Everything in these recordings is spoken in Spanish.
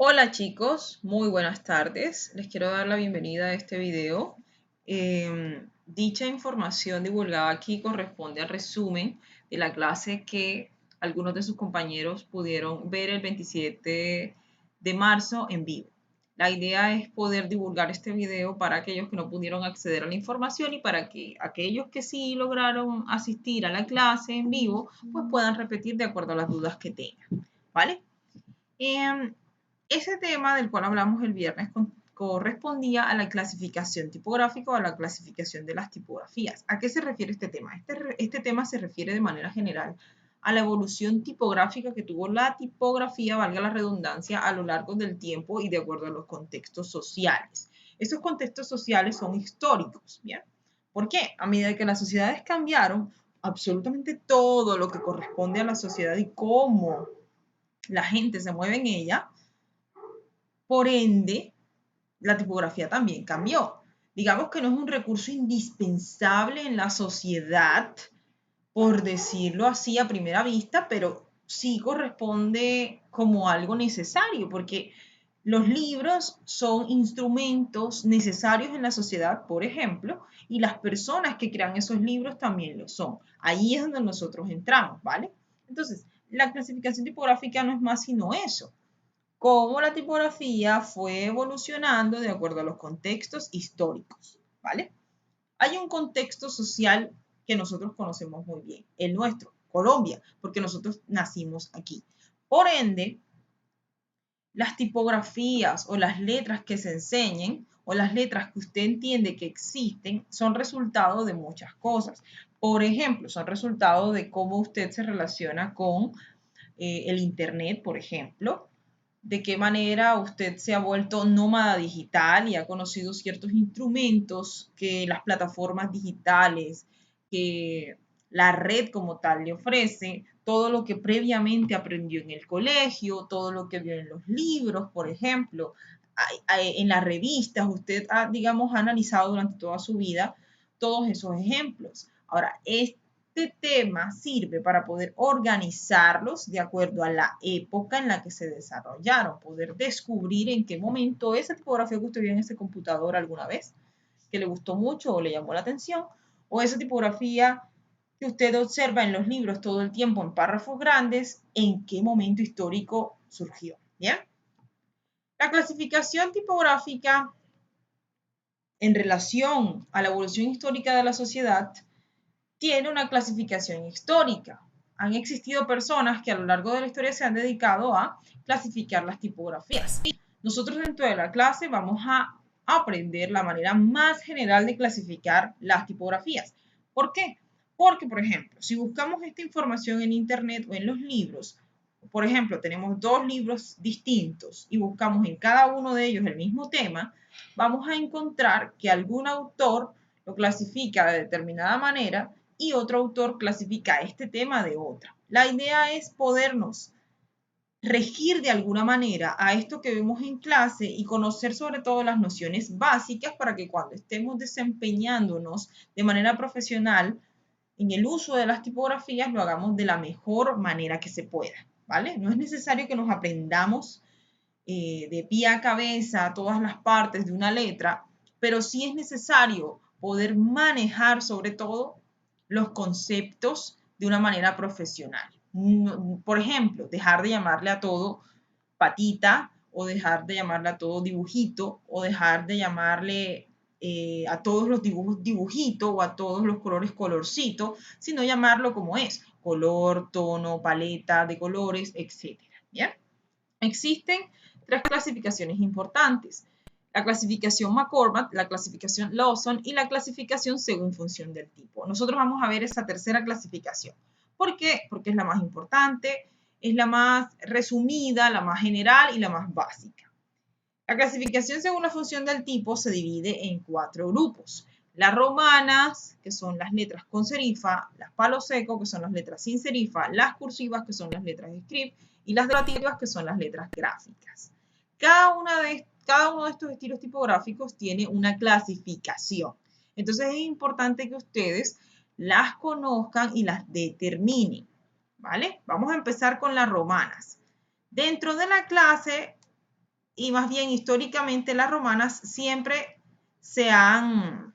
Hola chicos, muy buenas tardes. Les quiero dar la bienvenida a este video. Dicha información divulgada aquí corresponde al resumen de la clase que algunos de sus compañeros pudieron ver el 27 de marzo en vivo. La idea es poder divulgar este video para aquellos que no pudieron acceder a la información y para que aquellos que sí lograron asistir a la clase en vivo, pues puedan repetir de acuerdo a las dudas que tengan. ¿Vale? Ese tema del cual hablamos el viernes correspondía a la clasificación tipográfica o a la clasificación de las tipografías. ¿A qué se refiere este tema? Este tema se refiere de manera general a la evolución tipográfica que tuvo la tipografía, valga la redundancia, a lo largo del tiempo y de acuerdo a los contextos sociales. Esos contextos sociales son históricos, ¿bien? ¿Por qué? A medida que las sociedades cambiaron, absolutamente todo lo que corresponde a la sociedad y cómo la gente se mueve en ella, por ende, la tipografía también cambió. Digamos que no es un recurso indispensable en la sociedad, por decirlo así a primera vista, pero sí corresponde como algo necesario, porque los libros son instrumentos necesarios en la sociedad, por ejemplo, y las personas que crean esos libros también lo son. Ahí es donde nosotros entramos, ¿vale? Entonces, la clasificación tipográfica no es más sino eso, cómo la tipografía fue evolucionando de acuerdo a los contextos históricos, ¿vale? Hay un contexto social que nosotros conocemos muy bien, el nuestro, Colombia, porque nosotros nacimos aquí. Por ende, las tipografías o las letras que se enseñen o las letras que usted entiende que existen son resultado de muchas cosas. Por ejemplo, son resultado de cómo usted se relaciona con el Internet, por ejemplo, de qué manera usted se ha vuelto nómada digital y ha conocido ciertos instrumentos que las plataformas digitales, que la red como tal le ofrece, todo lo que previamente aprendió en el colegio, todo lo que vio en los libros, por ejemplo, en las revistas, usted ha, digamos, ha analizado durante toda su vida todos esos ejemplos. Ahora, este tema sirve para poder organizarlos de acuerdo a la época en la que se desarrollaron, poder descubrir en qué momento esa tipografía que usted vio en ese computador alguna vez, que le gustó mucho o le llamó la atención, o esa tipografía que usted observa en los libros todo el tiempo en párrafos grandes, en qué momento histórico surgió. ¿Bien? La clasificación tipográfica en relación a la evolución histórica de la sociedad tiene una clasificación histórica. Han existido personas que a lo largo de la historia se han dedicado a clasificar las tipografías. Nosotros dentro de la clase vamos a aprender la manera más general de clasificar las tipografías. ¿Por qué? Porque, por ejemplo, si buscamos esta información en Internet o en los libros, por ejemplo, tenemos dos libros distintos y buscamos en cada uno de ellos el mismo tema, vamos a encontrar que algún autor lo clasifica de determinada manera y otro autor clasifica este tema de otra. La idea es podernos regir de alguna manera a esto que vemos en clase y conocer sobre todo las nociones básicas para que cuando estemos desempeñándonos de manera profesional en el uso de las tipografías lo hagamos de la mejor manera que se pueda, ¿vale? No es necesario que nos aprendamos de pie a cabeza todas las partes de una letra, pero sí es necesario poder manejar sobre todo los conceptos de una manera profesional. Por ejemplo, dejar de llamarle a todo patita o dejar de llamarle a todo dibujito o dejar de llamarle a todos los dibujos dibujito o a todos los colores colorcito, sino llamarlo como es, color, tono, paleta de colores, etc. ¿Bien? Existen tres clasificaciones importantes: la clasificación McCormack, la clasificación Lawson y la clasificación según función del tipo. Nosotros vamos a ver esa tercera clasificación. ¿Por qué? Porque es la más importante, es la más resumida, la más general y la más básica. La clasificación según la función del tipo se divide en cuatro grupos: las romanas, que son las letras con serifa; las palo seco, que son las letras sin serifa; las cursivas, que son las letras de script; y las decorativas, que son las letras gráficas. Cada uno de estos estilos tipográficos tiene una clasificación. Entonces es importante que ustedes las conozcan y las determinen, ¿vale? Vamos a empezar con las romanas. Dentro de la clase y más bien históricamente las romanas siempre se han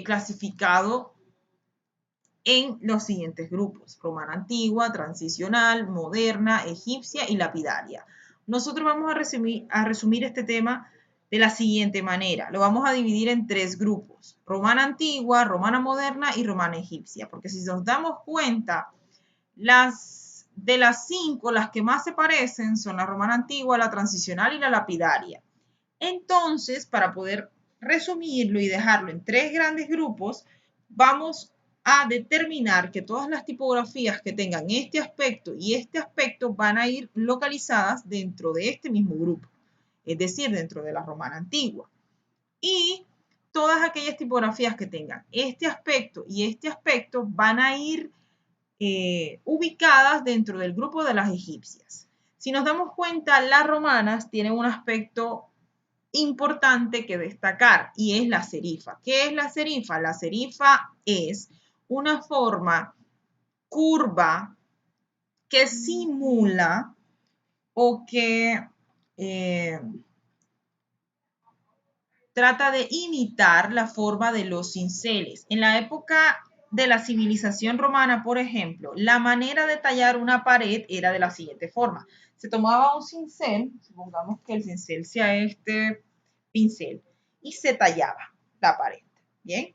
clasificado en los siguientes grupos: romana antigua, transicional, moderna, egipcia y lapidaria. Nosotros vamos a resumir este tema de la siguiente manera. Lo vamos a dividir en 3 grupos: romana antigua, romana moderna y romana egipcia, porque si nos damos cuenta, de las 5, las que más se parecen son la romana antigua, la transicional y la lapidaria. Entonces, para poder resumirlo y dejarlo en 3 grandes grupos, vamos a determinar que todas las tipografías que tengan este aspecto y este aspecto van a ir localizadas dentro de este mismo grupo, es decir, dentro de la romana antigua. Y todas aquellas tipografías que tengan este aspecto y este aspecto van a ir ubicadas dentro del grupo de las egipcias. Si nos damos cuenta, las romanas tienen un aspecto importante que destacar, y es la serifa. ¿Qué es la serifa? La serifa es una forma curva que simula o que trata de imitar la forma de los cinceles. En la época de la civilización romana, por ejemplo, la manera de tallar una pared era de la siguiente forma. Se tomaba un cincel, supongamos que el cincel sea este pincel, y se tallaba la pared. Bien.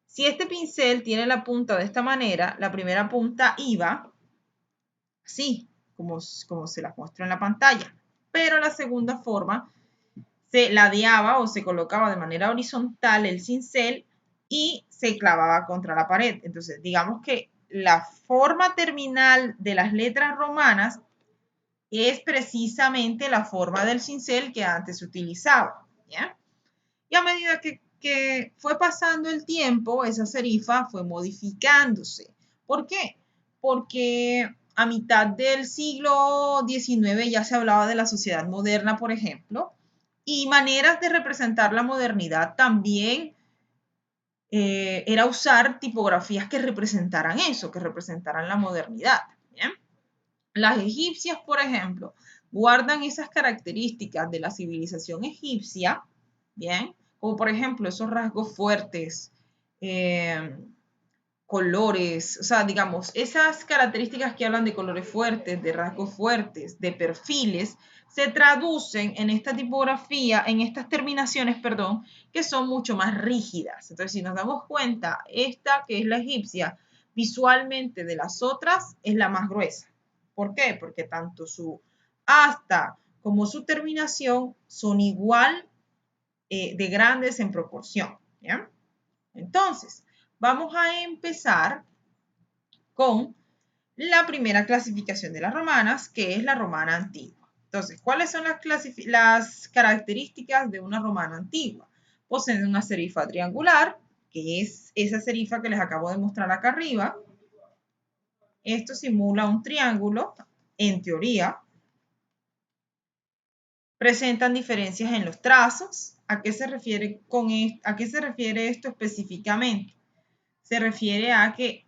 Si este pincel tiene la punta de esta manera, la primera punta iba así, como se la muestra en la pantalla. Pero la segunda forma, se ladeaba o se colocaba de manera horizontal el cincel y se clavaba contra la pared. Entonces, digamos que la forma terminal de las letras romanas es precisamente la forma del cincel que antes se utilizaba. ¿Ya? Y a medida que fue pasando el tiempo, esa serifa fue modificándose. ¿Por qué? Porque a mitad del siglo XIX ya se hablaba de la sociedad moderna, por ejemplo, y maneras de representar la modernidad también era usar tipografías que representaran eso, que representaran la modernidad. ¿Bien? Las egipcias, por ejemplo, guardan esas características de la civilización egipcia, ¿bien? Como por ejemplo esos rasgos fuertes, colores, o sea, digamos, esas características que hablan de colores fuertes, de rasgos fuertes, de perfiles, se traducen en esta tipografía, en estas terminaciones, perdón, que son mucho más rígidas. Entonces, si nos damos cuenta, esta que es la egipcia, visualmente de las otras, es la más gruesa. ¿Por qué? Porque tanto su asta como su terminación son igual de grandes en proporción. ¿Bien? Entonces, vamos a empezar con la primera clasificación de las romanas, que es la romana antigua. Entonces, ¿cuáles son las características de una romana antigua? Poseen una serifa triangular, que es esa serifa que les acabo de mostrar acá arriba. Esto simula un triángulo, en teoría. Presentan diferencias en los trazos. ¿A qué se refiere a qué se refiere esto específicamente? Se refiere a que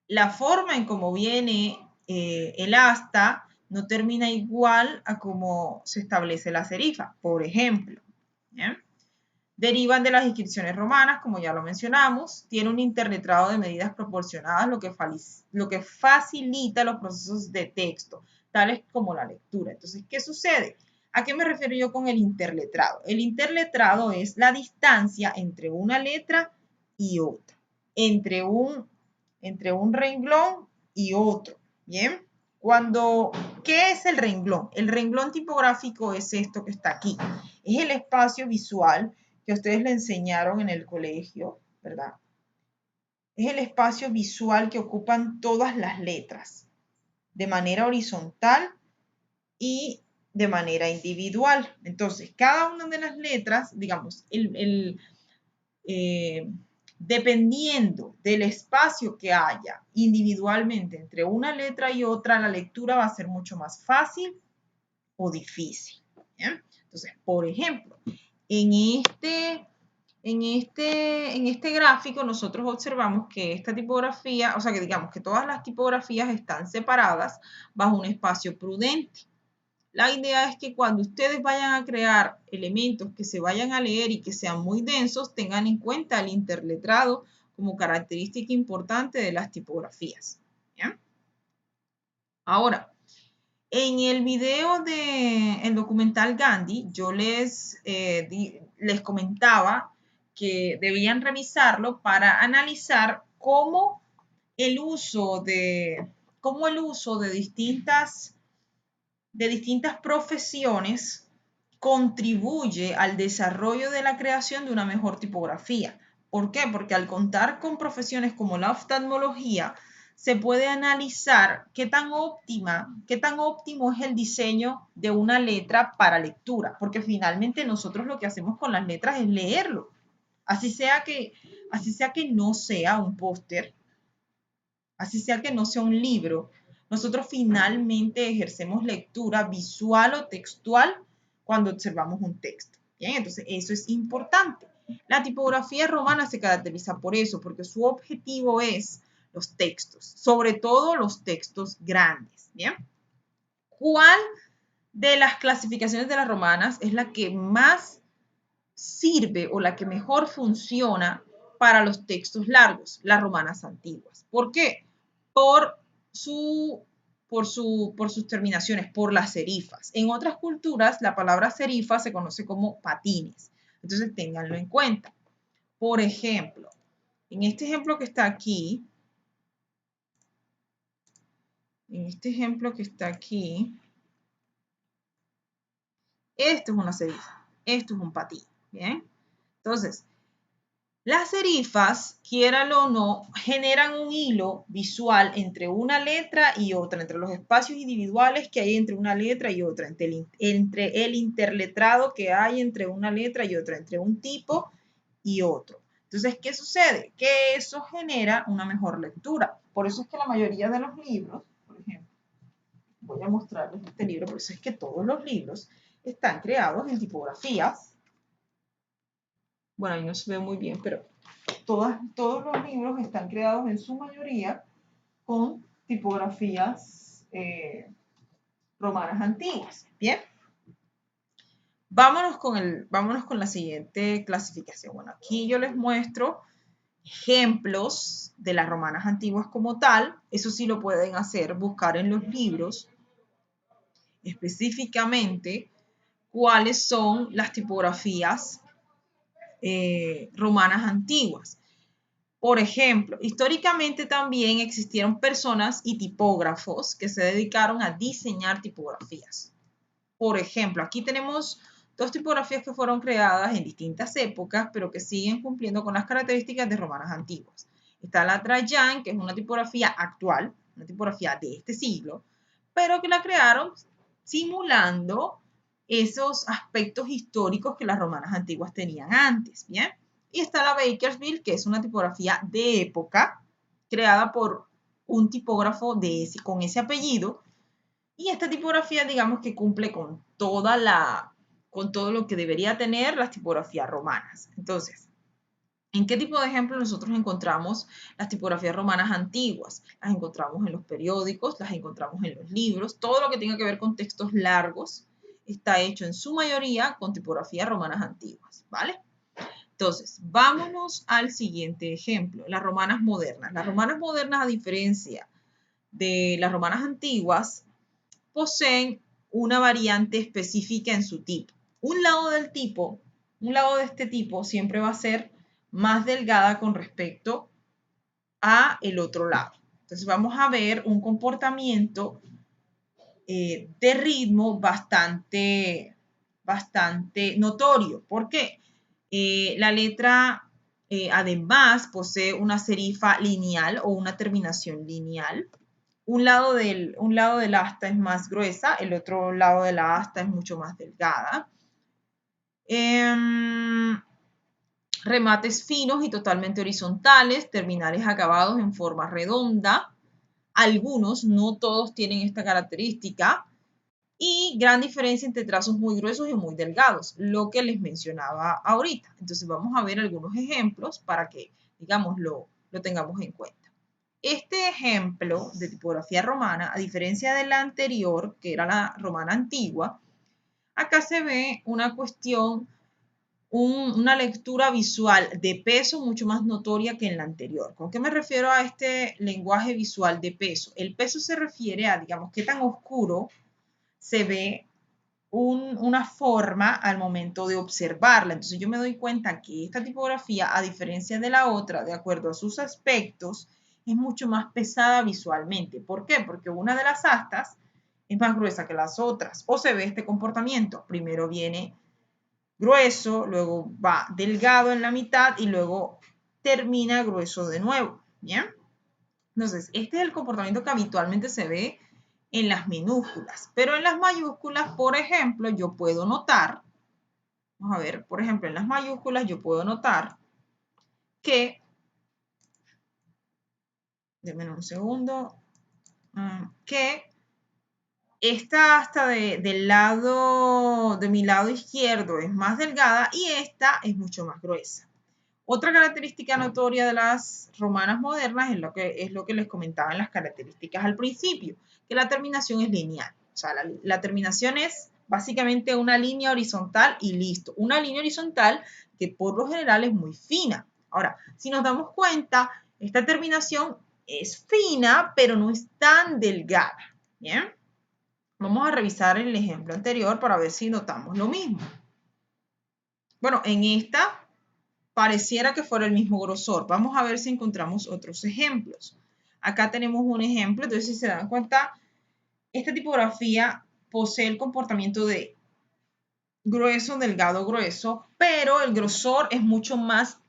la forma en cómo viene el asta no termina igual a cómo se establece la serifa, por ejemplo. ¿Bien? Derivan de las inscripciones romanas, como ya lo mencionamos. Tiene un interletrado de medidas proporcionadas, lo que facilita los procesos de texto, tales como la lectura. Entonces, ¿qué sucede? ¿A qué me refiero yo con el interletrado? El interletrado es la distancia entre una letra y otra, entre un renglón y otro. ¿Bien? ¿Qué es el renglón? El renglón tipográfico es esto que está aquí. Es el espacio visual que ustedes le enseñaron en el colegio, ¿verdad? Es el espacio visual que ocupan todas las letras, de manera horizontal y de manera individual. Entonces, cada una de las letras, digamos, dependiendo del espacio que haya individualmente entre una letra y otra, la lectura va a ser mucho más fácil o difícil. ¿Bien? Entonces, por ejemplo, en este gráfico nosotros observamos que esta tipografía, o sea que digamos que todas las tipografías están separadas bajo un espacio prudente. La idea es que cuando ustedes vayan a crear elementos que se vayan a leer y que sean muy densos, tengan en cuenta el interletrado como característica importante de las tipografías. ¿Bien? Ahora, en el video del documental Gandhi, yo les comentaba que debían revisarlo para analizar cómo el uso de distintas profesiones contribuye al desarrollo de la creación de una mejor tipografía. ¿Por qué? Porque al contar con profesiones como la oftalmología, se puede analizar qué tan óptimo es el diseño de una letra para lectura, porque finalmente nosotros lo que hacemos con las letras es leerlo. Así sea que no sea un póster, así sea que no sea un libro, nosotros finalmente ejercemos lectura visual o textual cuando observamos un texto. Bien, entonces eso es importante. La tipografía romana se caracteriza por eso, porque su objetivo es los textos, sobre todo los textos grandes. Bien, ¿cuál de las clasificaciones de las romanas es la que más sirve o la que mejor funciona para los textos largos? Las romanas antiguas. ¿Por qué? Por sus terminaciones, por las serifas. En otras culturas, la palabra serifa se conoce como patines. Entonces, ténganlo en cuenta. Por ejemplo, en este ejemplo que está aquí, esto es una serifa, esto es un patín. Bien, entonces, las serifas, quiéralo o no, generan un hilo visual entre una letra y otra, entre los espacios individuales que hay entre una letra y otra, entre el interletrado que hay entre una letra y otra, entre un tipo y otro. Entonces, ¿qué sucede? Que eso genera una mejor lectura. Por eso es que la mayoría de los libros, por ejemplo, voy a mostrarles este libro, por eso es que todos los libros están creados en tipografías. Bueno, ahí no se ve muy bien, pero todos los libros están creados en su mayoría con tipografías romanas antiguas. Bien, vámonos con la siguiente clasificación. Bueno, aquí yo les muestro ejemplos de las romanas antiguas como tal. Eso sí lo pueden hacer, buscar en los libros específicamente cuáles son las tipografías romanas antiguas. Por ejemplo, históricamente también existieron personas y tipógrafos que se dedicaron a diseñar tipografías. Por ejemplo, aquí tenemos dos tipografías que fueron creadas en distintas épocas, pero que siguen cumpliendo con las características de romanas antiguas. Está la Trajan, que es una tipografía actual, una tipografía de este siglo, pero que la crearon simulando esos aspectos históricos que las romanas antiguas tenían antes, ¿bien? Y está la Bakersfield, que es una tipografía de época, creada por un tipógrafo con ese apellido, y esta tipografía, digamos que cumple con todo lo que debería tener las tipografías romanas. Entonces, ¿en qué tipo de ejemplo nosotros encontramos las tipografías romanas antiguas? Las encontramos en los periódicos, las encontramos en los libros, todo lo que tenga que ver con textos largos está hecho en su mayoría con tipografías romanas antiguas, ¿vale? Entonces, vámonos al siguiente ejemplo, las romanas modernas. Las romanas modernas, a diferencia de las romanas antiguas, poseen una variante específica en su tipo. Un lado de este tipo siempre va a ser más delgada con respecto a el otro lado. Entonces vamos a ver un comportamiento de ritmo bastante notorio. ¿Por qué? La letra además posee una serifa lineal o una terminación lineal. Un lado del asta es más gruesa, el otro lado de la asta es mucho más delgada. Remates finos y totalmente horizontales, terminales acabados en forma redonda. Algunos, no todos tienen esta característica. Y gran diferencia entre trazos muy gruesos y muy delgados, lo que les mencionaba ahorita. Entonces vamos a ver algunos ejemplos para que, digamos, lo tengamos en cuenta. este ejemplo de tipografía romana, a diferencia de la anterior, que era la romana antigua, acá se ve una cuestión, una lectura visual de peso mucho más notoria que en la anterior. ¿Con qué me refiero a este lenguaje visual de peso? El peso se refiere a, digamos, qué tan oscuro se ve una forma al momento de observarla. Entonces yo me doy cuenta que esta tipografía, a diferencia de la otra, de acuerdo a sus aspectos, es mucho más pesada visualmente. ¿Por qué? Porque una de las astas es más gruesa que las otras. O se ve este comportamiento. Primero viene grueso, luego va delgado en la mitad y luego termina grueso de nuevo. ¿Bien? Entonces, este es el comportamiento que habitualmente se ve en las minúsculas, pero en las mayúsculas, por ejemplo, yo puedo notar, vamos a ver, por ejemplo, en las mayúsculas yo puedo notar que, denme un segundo, que esta asta de mi lado izquierdo es más delgada y esta es mucho más gruesa. Otra característica notoria de las romanas modernas es lo que les comentaba en las características al principio, que la terminación es lineal. O sea, la terminación es básicamente una línea horizontal y listo. Una línea horizontal que por lo general es muy fina. Ahora, si nos damos cuenta, esta terminación es fina, pero no es tan delgada. ¿Bien? Vamos a revisar el ejemplo anterior para ver si notamos lo mismo. Bueno, en esta pareciera que fuera el mismo grosor. Vamos a ver si encontramos otros ejemplos. Acá tenemos un ejemplo, entonces si se dan cuenta, esta tipografía posee el comportamiento de grueso, delgado, grueso, pero el grosor es mucho más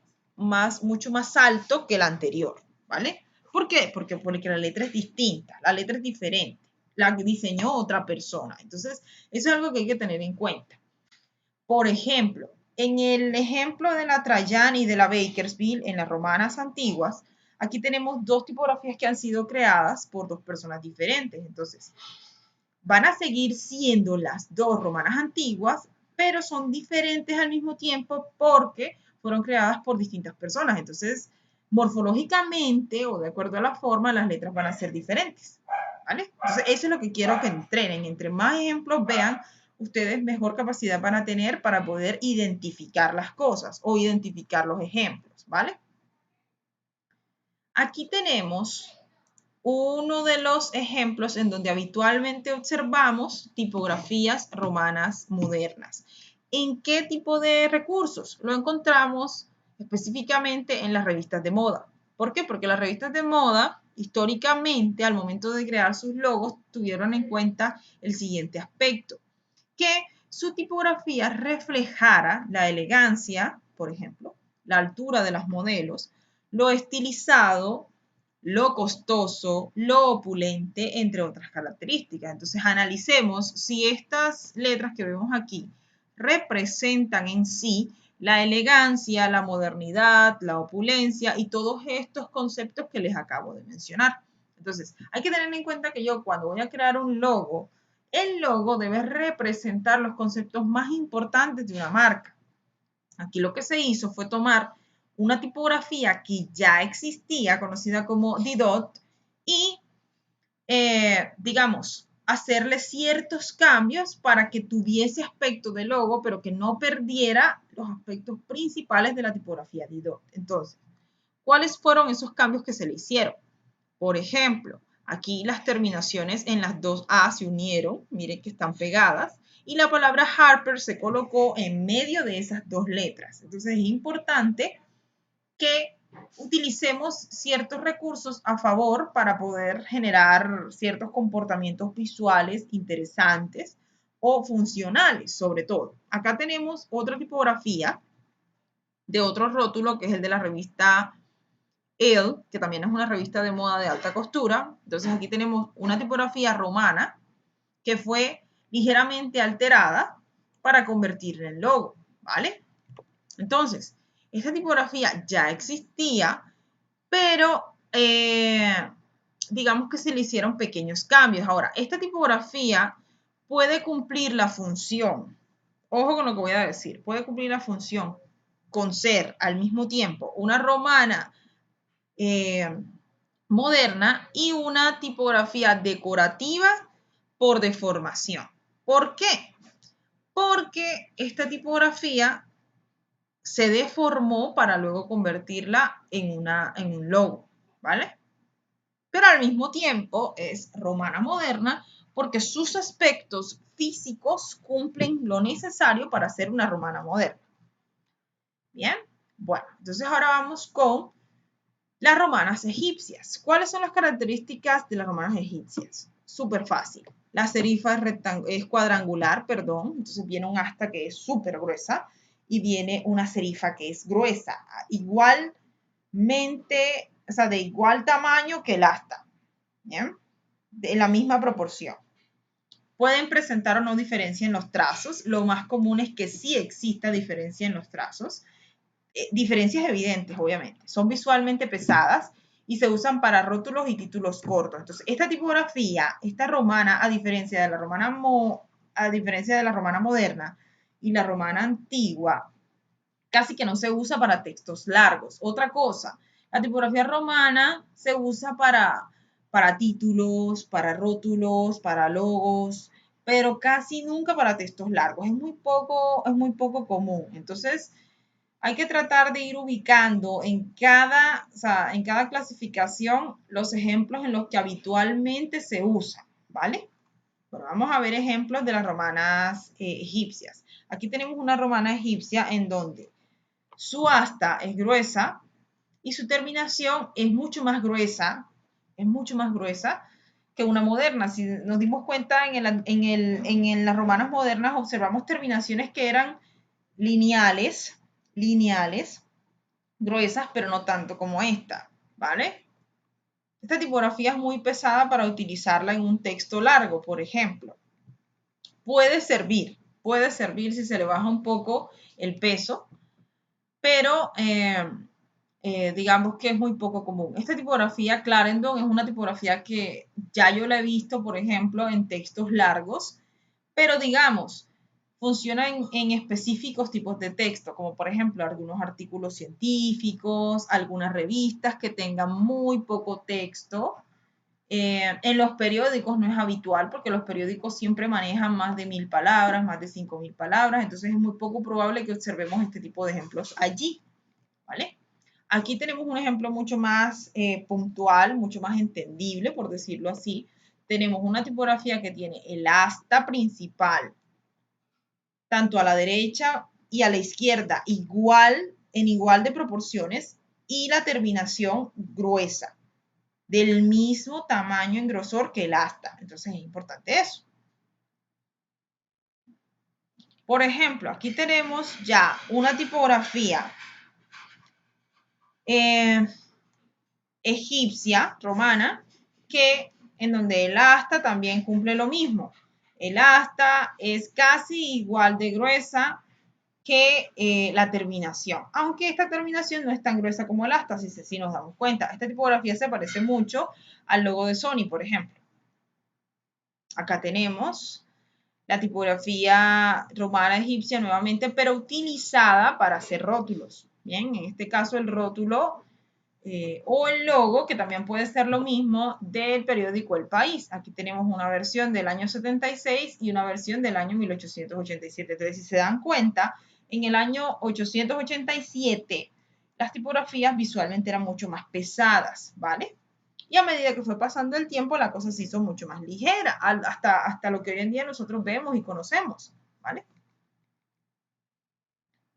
alto que el anterior, ¿vale? ¿Por qué? Porque la letra es distinta, la letra es diferente, la diseñó otra persona. Entonces, eso es algo que hay que tener en cuenta. Por ejemplo, en el ejemplo de la Trajana y de la Bakersfield, en las romanas antiguas, aquí tenemos dos tipografías que han sido creadas por dos personas diferentes. Entonces, van a seguir siendo las dos romanas antiguas, pero son diferentes al mismo tiempo porque fueron creadas por distintas personas. Entonces, morfológicamente o de acuerdo a la forma, las letras van a ser diferentes. ¿Vale? Entonces, eso es lo que quiero que entrenen. Entre más ejemplos vean, ustedes mejor capacidad van a tener para poder identificar las cosas o identificar los ejemplos, ¿vale? Aquí tenemos uno de los ejemplos en donde habitualmente observamos tipografías romanas modernas. ¿En qué tipo de recursos? Lo encontramos específicamente en las revistas de moda. ¿Por qué? Porque las revistas de moda, históricamente, al momento de crear sus logos, tuvieron en cuenta el siguiente aspecto, que su tipografía reflejara la elegancia, por ejemplo, la altura de los modelos, lo estilizado, lo costoso, lo opulente, entre otras características. Entonces, analicemos si estas letras que vemos aquí representan en sí la elegancia, la modernidad, la opulencia y todos estos conceptos que les acabo de mencionar. Entonces, hay que tener en cuenta que yo cuando voy a crear un logo, el logo debe representar los conceptos más importantes de una marca. Aquí lo que se hizo fue tomar una tipografía que ya existía, conocida como Didot, y, digamos, hacerle ciertos cambios para que tuviese aspecto de logo, pero que no perdiera los aspectos principales de la tipografía Didot. Entonces, ¿cuáles fueron esos cambios que se le hicieron? Por ejemplo, aquí las terminaciones en las dos A se unieron, miren que están pegadas, y la palabra Harper se colocó en medio de esas dos letras. Entonces es importante que utilicemos ciertos recursos a favor para poder generar ciertos comportamientos visuales interesantes o funcionales, sobre todo. Acá tenemos otra tipografía de otro rótulo, que es el de la revista Elle, que también es una revista de moda de alta costura. Entonces aquí tenemos una tipografía romana que fue ligeramente alterada para convertirla en logo, ¿vale? Entonces, esta tipografía ya existía, pero digamos que se le hicieron pequeños cambios. Ahora, esta tipografía puede cumplir la función, ojo con lo que voy a decir, puede cumplir la función con ser al mismo tiempo una romana moderna y una tipografía decorativa por deformación. ¿Por qué? Porque esta tipografía se deformó para luego convertirla en un logo, ¿vale? Pero al mismo tiempo es romana moderna porque sus aspectos físicos cumplen lo necesario para ser una romana moderna. Bien, bueno, entonces ahora vamos con las romanas egipcias. ¿Cuáles son las características de las romanas egipcias? Súper fácil. La serifa es cuadrangular, perdón, entonces viene un asta que es súper gruesa y viene una serifa que es gruesa, igualmente, o sea, de igual tamaño que el asta, ¿bien? De la misma proporción. Pueden presentar o no diferencia en los trazos. Lo más común es que sí exista diferencia en los trazos. Diferencias evidentes, obviamente. Son visualmente pesadas y se usan para rótulos y títulos cortos. Entonces, esta tipografía, esta romana, a diferencia de la romana moderna y la romana antigua, casi que no se usa para textos largos. Otra cosa, la tipografía romana se usa para títulos, para rótulos, para logos, pero casi nunca para textos largos. Es muy poco común. Entonces, hay que tratar de ir ubicando en cada clasificación los ejemplos en los que habitualmente se usa, ¿vale? Bueno, vamos a ver ejemplos de las romanas egipcias. Aquí tenemos una romana egipcia en donde su asta es gruesa y su terminación es mucho más gruesa que una moderna. Si nos dimos cuenta en las romanas modernas, observamos terminaciones que eran lineales, gruesas, pero no tanto como esta, ¿vale? Esta tipografía es muy pesada para utilizarla en un texto largo, por ejemplo. Puede servir si se le baja un poco el peso, pero digamos que es muy poco común. Esta tipografía Clarendon es una tipografía que ya yo la he visto, por ejemplo, en textos largos, pero digamos, funciona en específicos tipos de texto, como por ejemplo algunos artículos científicos, algunas revistas que tengan muy poco texto. En los periódicos no es habitual porque los periódicos siempre manejan más de 1000 palabras, más de 5000 palabras, entonces es muy poco probable que observemos este tipo de ejemplos allí, ¿vale? Aquí tenemos un ejemplo mucho más puntual, mucho más entendible, por decirlo así. Tenemos una tipografía que tiene el asta principal, tanto a la derecha y a la izquierda, en igual de proporciones, y la terminación gruesa, del mismo tamaño en grosor que el asta. Entonces es importante eso. Por ejemplo, aquí tenemos ya una tipografía egipcia, romana, en donde el asta también cumple lo mismo. El asta es casi igual de gruesa que la terminación, aunque esta terminación no es tan gruesa como el asta, si nos damos cuenta. Esta tipografía se parece mucho al logo de Sony, por ejemplo. Acá tenemos la tipografía romana egipcia nuevamente, pero utilizada para hacer rótulos. Bien, en este caso el rótulo o el logo, que también puede ser lo mismo, del periódico El País. Aquí tenemos una versión del año 76 y una versión del año 1887. Entonces, si se dan cuenta, en el año 887 las tipografías visualmente eran mucho más pesadas, ¿vale? Y a medida que fue pasando el tiempo, la cosa se hizo mucho más ligera, hasta lo que hoy en día nosotros vemos y conocemos, ¿vale?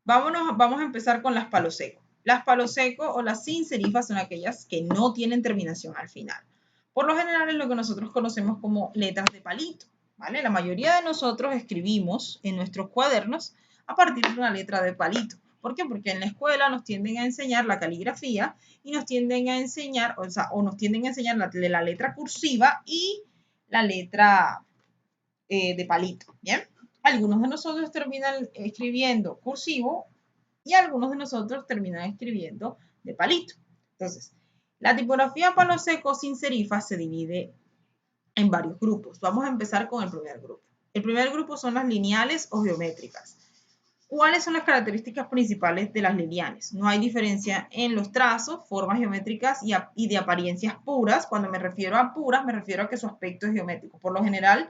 Vamos a empezar con las palo seco. Las palo seco o las sin serifas son aquellas que no tienen terminación al final. Por lo general es lo que nosotros conocemos como letras de palito, ¿vale? La mayoría de nosotros escribimos en nuestros cuadernos a partir de una letra de palito. ¿Por qué? Porque en la escuela nos tienden a enseñar la caligrafía y nos tienden a enseñar, nos tienden a enseñar la letra cursiva y la letra de palito, ¿bien? Algunos de nosotros terminan escribiendo cursivo y algunos de nosotros terminan escribiendo de palito. Entonces, la tipografía palo seco sin serifas se divide en varios grupos. Vamos a empezar con el primer grupo. El primer grupo son las lineales o geométricas. ¿Cuáles son las características principales de las lineales? No hay diferencia en los trazos, formas geométricas y de apariencias puras. Cuando me refiero a puras, me refiero a que su aspecto es geométrico. Por lo general,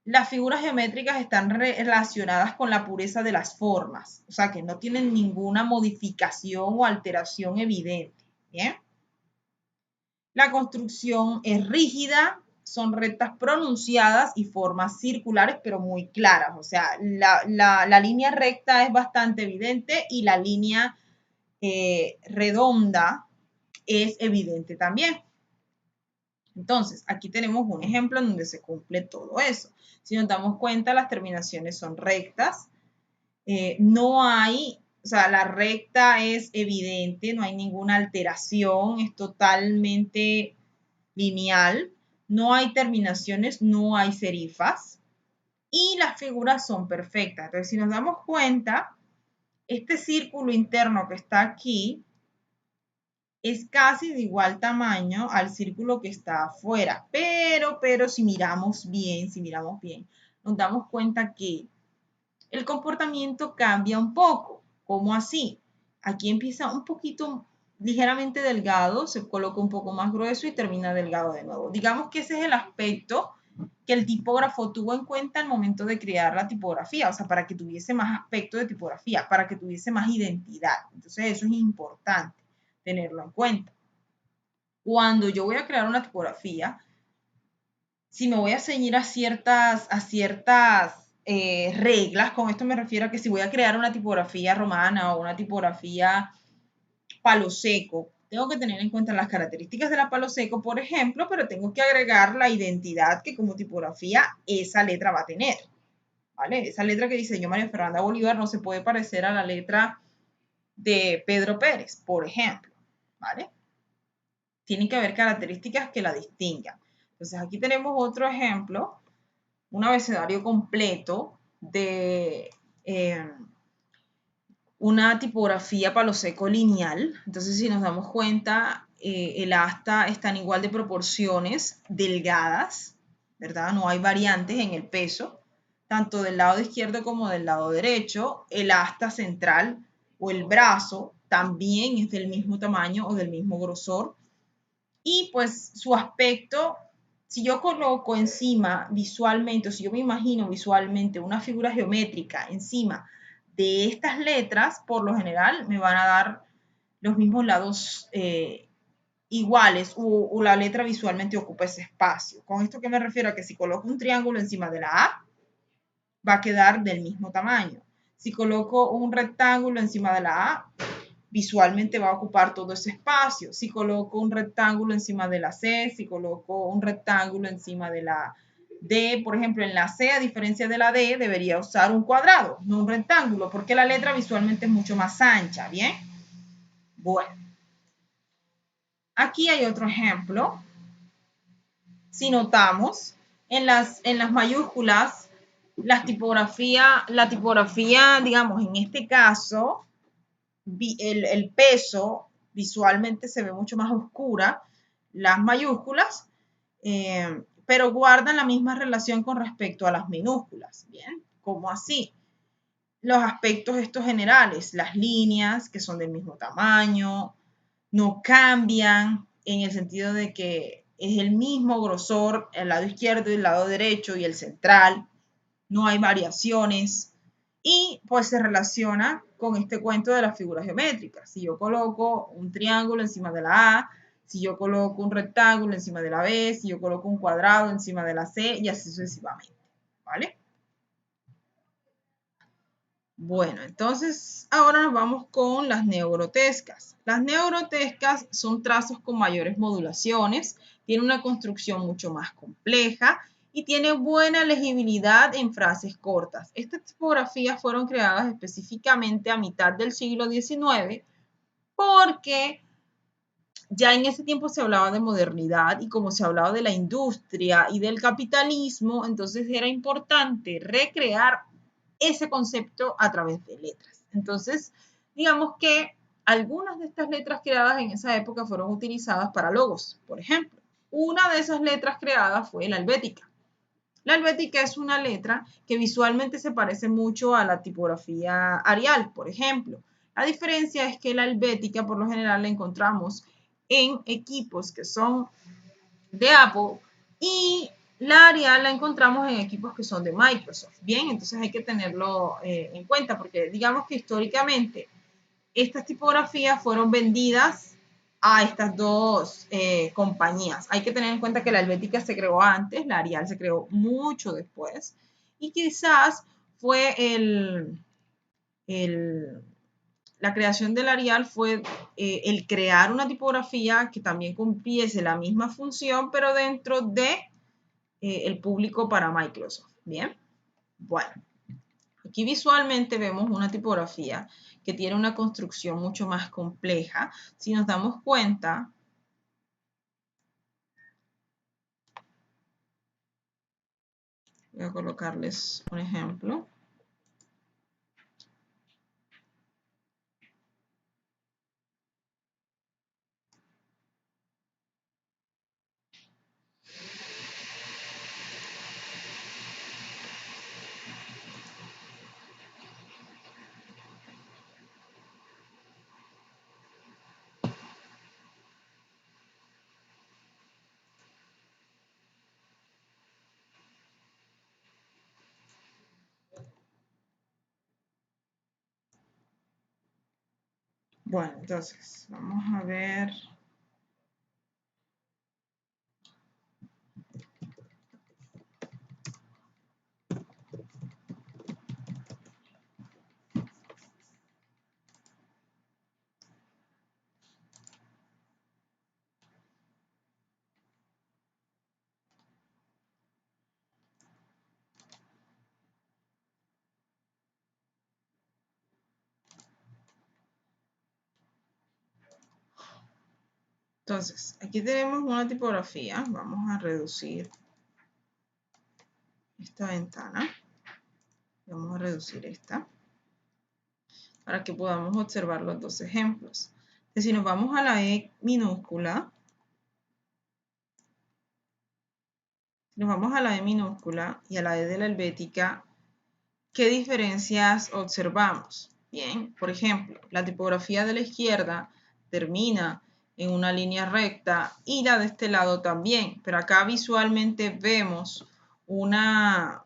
las figuras geométricas están relacionadas con la pureza de las formas, o sea que no tienen ninguna modificación o alteración evidente. ¿Bien? La construcción es rígida, son rectas pronunciadas y formas circulares, pero muy claras. O sea, la línea recta es bastante evidente y la línea redonda es evidente también. Entonces, aquí tenemos un ejemplo en donde se cumple todo eso. Si nos damos cuenta, las terminaciones son rectas. No hay, o sea, la recta es evidente, no hay ninguna alteración, es totalmente lineal. No hay terminaciones, no hay serifas. Y las figuras son perfectas. Entonces, si nos damos cuenta, este círculo interno que está aquí es casi de igual tamaño al círculo que está afuera. Pero si miramos bien, nos damos cuenta que el comportamiento cambia un poco. ¿Cómo así? Aquí empieza un poquito ligeramente delgado, se coloca un poco más grueso y termina delgado de nuevo. Digamos que ese es el aspecto que el tipógrafo tuvo en cuenta al momento de crear la tipografía, o sea, para que tuviese más aspecto de tipografía, para que tuviese más identidad. Entonces, eso es importante tenerlo en cuenta. Cuando yo voy a crear una tipografía, si me voy a ceñir a ciertas reglas, con esto me refiero a que si voy a crear una tipografía romana o una tipografía palo seco, tengo que tener en cuenta las características de la palo seco, por ejemplo, pero tengo que agregar la identidad que como tipografía esa letra va a tener. ¿Vale? Esa letra que diseñó María Fernanda Bolívar no se puede parecer a la letra de Pedro Pérez, por ejemplo. ¿Vale? Tienen que haber características que la distingan. Entonces aquí tenemos otro ejemplo, un abecedario completo de una tipografía palo seco lineal. Entonces, si nos damos cuenta, el asta están igual de proporciones delgadas, ¿verdad? No hay variantes en el peso, tanto del lado izquierdo como del lado derecho. El asta central o el brazo también es del mismo tamaño o del mismo grosor. Y pues su aspecto, si yo coloco encima visualmente, o si yo me imagino visualmente una figura geométrica encima de estas letras, por lo general me van a dar los mismos lados iguales o la letra visualmente ocupa ese espacio. ¿Con esto qué me refiero? A que si coloco un triángulo encima de la A, va a quedar del mismo tamaño. Si coloco un rectángulo encima de la A, visualmente va a ocupar todo ese espacio. Si coloco un rectángulo encima de la C, si coloco un rectángulo encima de la D, por ejemplo, en la C, a diferencia de la D, debería usar un cuadrado, no un rectángulo, porque la letra visualmente es mucho más ancha, ¿bien? Bueno, aquí hay otro ejemplo. Si notamos, en las mayúsculas, la tipografía, digamos, en este caso, el peso visualmente se ve mucho más oscura, las mayúsculas, pero guardan la misma relación con respecto a las minúsculas. Bien, ¿cómo así? Los aspectos estos generales, las líneas que son del mismo tamaño, no cambian en el sentido de que es el mismo grosor el lado izquierdo y el lado derecho y el central, no hay variaciones y pues se relaciona con este cuento de las figuras geométricas. Si yo coloco un triángulo encima de la A, si yo coloco un rectángulo encima de la B, si yo coloco un cuadrado encima de la C y así sucesivamente, ¿vale? Bueno, entonces ahora nos vamos con las neogrotescas. Las neogrotescas son trazos con mayores modulaciones, tienen una construcción mucho más compleja y tiene buena legibilidad en frases cortas. Estas tipografías fueron creadas específicamente a mitad del siglo XIX porque ya en ese tiempo se hablaba de modernidad y como se hablaba de la industria y del capitalismo, entonces era importante recrear ese concepto a través de letras. Entonces, digamos que algunas de estas letras creadas en esa época fueron utilizadas para logos, por ejemplo. Una de esas letras creadas fue la helvética. La helvética es una letra que visualmente se parece mucho a la tipografía Arial, por ejemplo. La diferencia es que la helvética por lo general la encontramos en equipos que son de Apple y la Arial la encontramos en equipos que son de Microsoft. Bien, entonces hay que tenerlo en cuenta porque digamos que históricamente estas tipografías fueron vendidas a estas dos compañías. Hay que tener en cuenta que la Helvética se creó antes, la Arial se creó mucho después y quizás fue la creación del Arial fue el crear una tipografía que también cumpliese la misma función, pero dentro de el público para Microsoft. Bien, bueno. Aquí visualmente vemos una tipografía que tiene una construcción mucho más compleja. Si nos damos cuenta, voy a colocarles un ejemplo. Bueno, entonces, vamos a ver. Entonces, aquí tenemos una tipografía. Vamos a reducir esta ventana. Vamos a reducir esta para que podamos observar los dos ejemplos. Entonces, si nos vamos a la E minúscula, nos vamos a la E minúscula y a la E de la helvética, ¿qué diferencias observamos? Bien, por ejemplo, la tipografía de la izquierda termina en una línea recta y la de este lado también, pero acá visualmente vemos una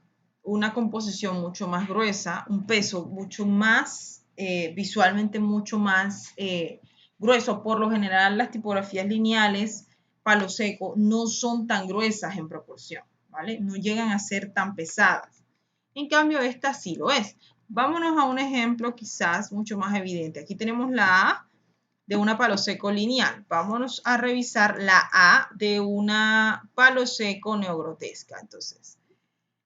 composición mucho más gruesa, un peso mucho más, visualmente mucho más grueso. Por lo general, las tipografías lineales palo seco no son tan gruesas en proporción, ¿vale? No llegan a ser tan pesadas. En cambio, esta sí lo es. Vámonos a un ejemplo quizás mucho más evidente. Aquí tenemos la A de una palo seco lineal. Vámonos a revisar la A de una palo seco neogrotesca. Entonces,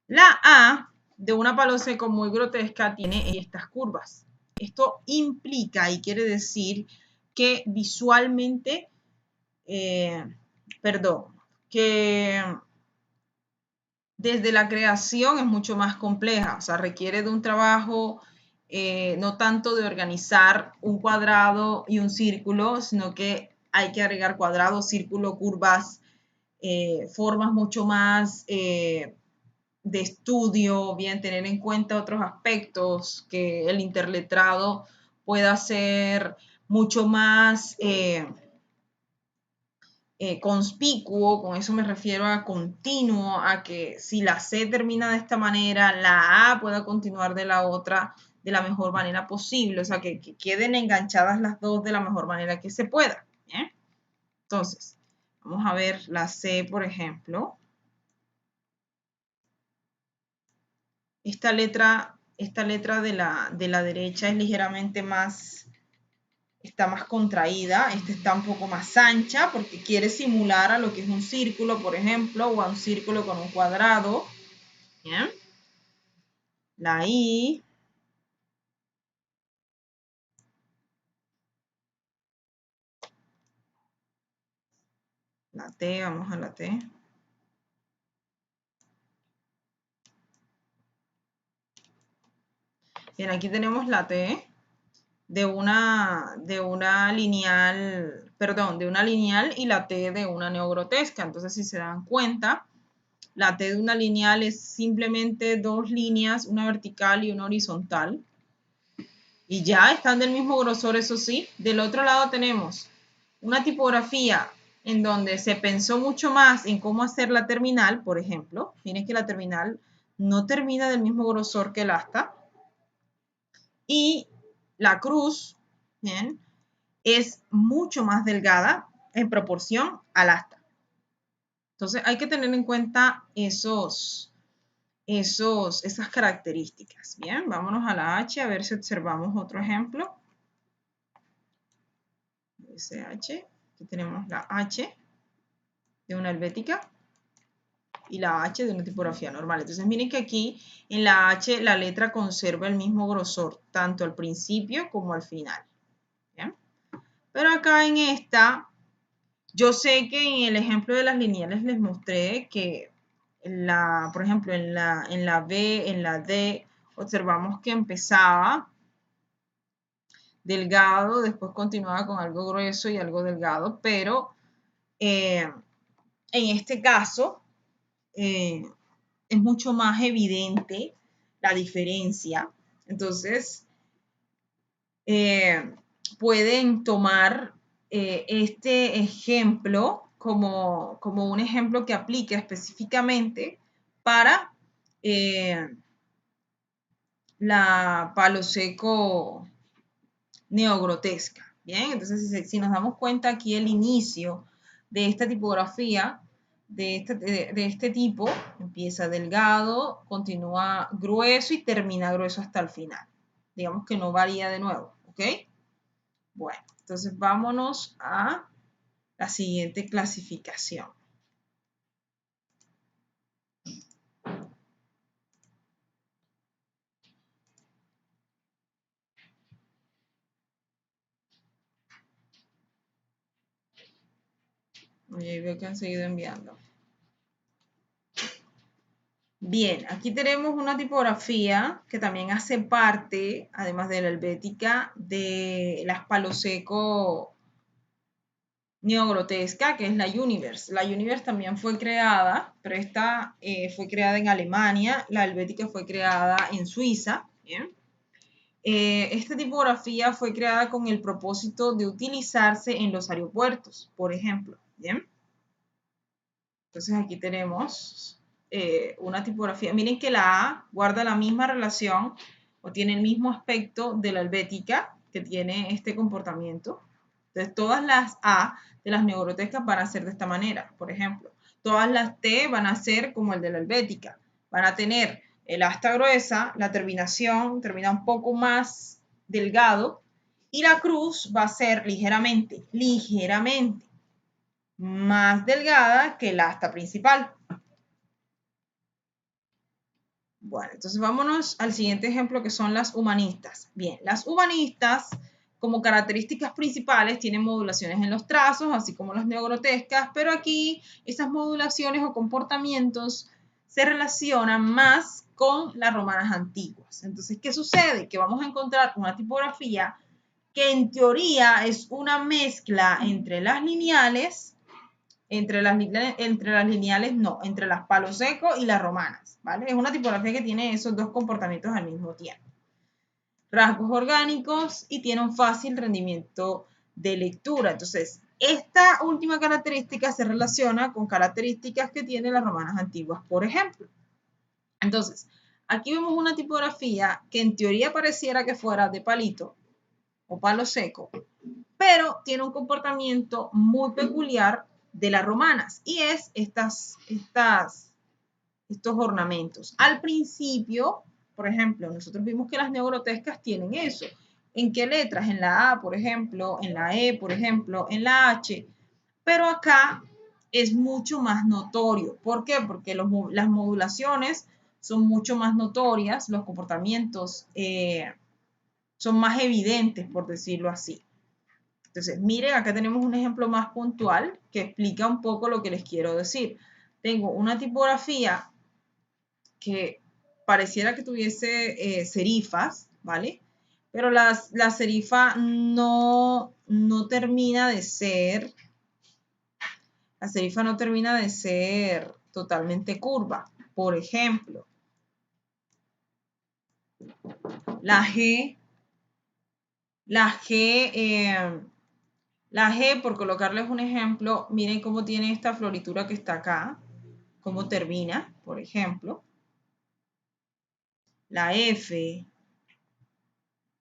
la A de una palo seco muy grotesca tiene estas curvas. Esto implica y quiere decir que visualmente, que desde la creación es mucho más compleja, o sea, requiere de un trabajo no tanto de organizar un cuadrado y un círculo, sino que hay que agregar cuadrado, círculo, curvas, formas mucho más de estudio, bien tener en cuenta otros aspectos que el interletrado pueda ser mucho más conspicuo, con eso me refiero a continuo, a que si la C termina de esta manera, la A pueda continuar de la otra de la mejor manera posible, o sea, que queden enganchadas las dos de la mejor manera que se pueda. ¿Bien? Entonces, vamos a ver la C, por ejemplo. Esta letra de la derecha es ligeramente más, está más contraída, esta está un poco más ancha porque quiere simular a lo que es un círculo, por ejemplo, o a un círculo con un cuadrado. ¿Bien? La I. La T, vamos a la T. Bien, aquí tenemos la T de una lineal, perdón, de una lineal y la T de una neogrotesca. Entonces, si se dan cuenta, La T de una lineal es simplemente dos líneas, una vertical y una horizontal. Y ya están del mismo grosor, eso sí. Del otro lado tenemos una tipografía en donde se pensó mucho más en cómo hacer la terminal, por ejemplo. Miren que la terminal no termina del mismo grosor que el asta. Y la cruz, ¿bien?, es mucho más delgada en proporción al asta. Entonces hay que tener en cuenta esas características. Bien, vámonos a la H a ver si observamos otro ejemplo. SH, aquí tenemos la H de una helvética y la H de una tipografía normal. Entonces miren que aquí en la H la letra conserva el mismo grosor, tanto al principio como al final. ¿Bien? Pero acá en esta, yo sé que en el ejemplo de las lineales les mostré que, por ejemplo, en la B, en la D, observamos que empezaba delgado, después continuaba con algo grueso y algo delgado, pero en este caso es mucho más evidente la diferencia. Entonces, pueden tomar este ejemplo como un ejemplo que aplique específicamente para la palo seco neogrotesca. Bien, entonces si nos damos cuenta aquí el inicio de esta tipografía de este tipo empieza delgado, continúa grueso y termina grueso hasta el final. Digamos que no varía de nuevo, ¿ok? Bueno, entonces vámonos a la siguiente clasificación. Oye, veo que han seguido enviando. Bien, aquí tenemos una tipografía que también hace parte, además de la helvética, de las palo seco neogrotesca, que es la Universe. La Universe también fue creada, pero esta fue creada en Alemania, la helvética fue creada en Suiza. ¿Bien? Esta tipografía fue creada con el propósito de utilizarse en los aeropuertos, por ejemplo. ¿Bien? Entonces aquí tenemos una tipografía. Miren que la A guarda la misma relación o tiene el mismo aspecto de la helvética, que tiene este comportamiento. Entonces todas las A de las neogrotescas van a ser de esta manera. Por ejemplo, todas las T van a ser como el de la helvética. Van a tener el asta gruesa, la terminación termina un poco más delgado y la cruz va a ser ligeramente más delgada que la asta principal. Bueno, entonces vámonos al siguiente ejemplo, que son las humanistas. Bien, las humanistas como características principales tienen modulaciones en los trazos, así como las neogrotescas, pero aquí esas modulaciones o comportamientos se relacionan más con las romanas antiguas. Entonces, ¿qué sucede? Que vamos a encontrar una tipografía que en teoría es una mezcla entre las lineales, entre las lineales no, entre las palo seco y las romanas, ¿vale? Es una tipografía que tiene esos dos comportamientos al mismo tiempo. Rasgos orgánicos y tiene un fácil rendimiento de lectura. Entonces, esta última característica se relaciona con características que tienen las romanas antiguas, por ejemplo. Entonces, aquí vemos una tipografía que en teoría pareciera que fuera de palito o palo seco, pero tiene un comportamiento muy peculiar de las romanas y es estos ornamentos. Al principio, por ejemplo, nosotros vimos que las neogrotescas tienen eso. ¿En qué letras? En la A, por ejemplo, en la E, por ejemplo, en la H, pero acá es mucho más notorio. ¿Por qué? Porque las modulaciones son mucho más notorias, los comportamientos son más evidentes, por decirlo así. Entonces, miren, acá tenemos un ejemplo más puntual que explica un poco lo que les quiero decir. Tengo una tipografía que pareciera que tuviese serifas, ¿vale? Pero la serifa no termina de ser, la serifa no termina de ser totalmente curva. Por ejemplo, la G, por colocarles un ejemplo, miren cómo tiene esta floritura que está acá, cómo termina, por ejemplo. La F,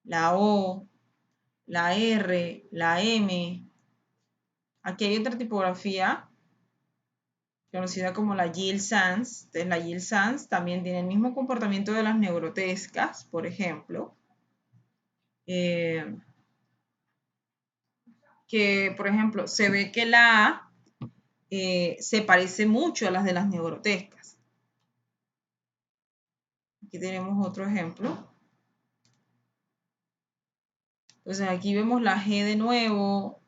la O, la R, la M. Aquí hay otra tipografía conocida como la Gill Sans. Entonces, la Gill Sans también tiene el mismo comportamiento de las negrotescas, por ejemplo. Que, por ejemplo, se ve que la A se parece mucho a las de las negrotescas. Aquí tenemos otro ejemplo. Entonces, aquí vemos la G de nuevo.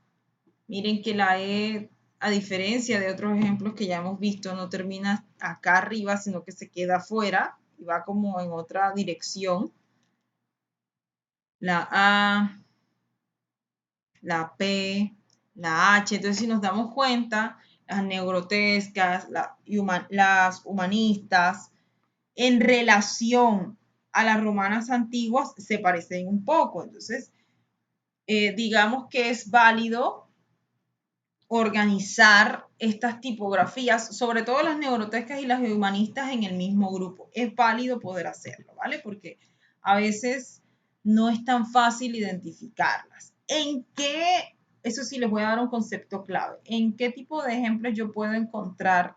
Miren que la E, a diferencia de otros ejemplos que ya hemos visto, no termina acá arriba, sino que se queda afuera y va como en otra dirección. La A, la P, la H. Entonces, si nos damos cuenta, las negrotescas, las humanistas, en relación a las romanas antiguas, se parecen un poco. Entonces, digamos que es válido organizar estas tipografías, sobre todo las negrotescas y las humanistas, en el mismo grupo. Es válido poder hacerlo, ¿vale? Porque a veces no es tan fácil identificarlas. Eso sí les voy a dar un concepto clave, ¿en qué tipo de ejemplos yo puedo encontrar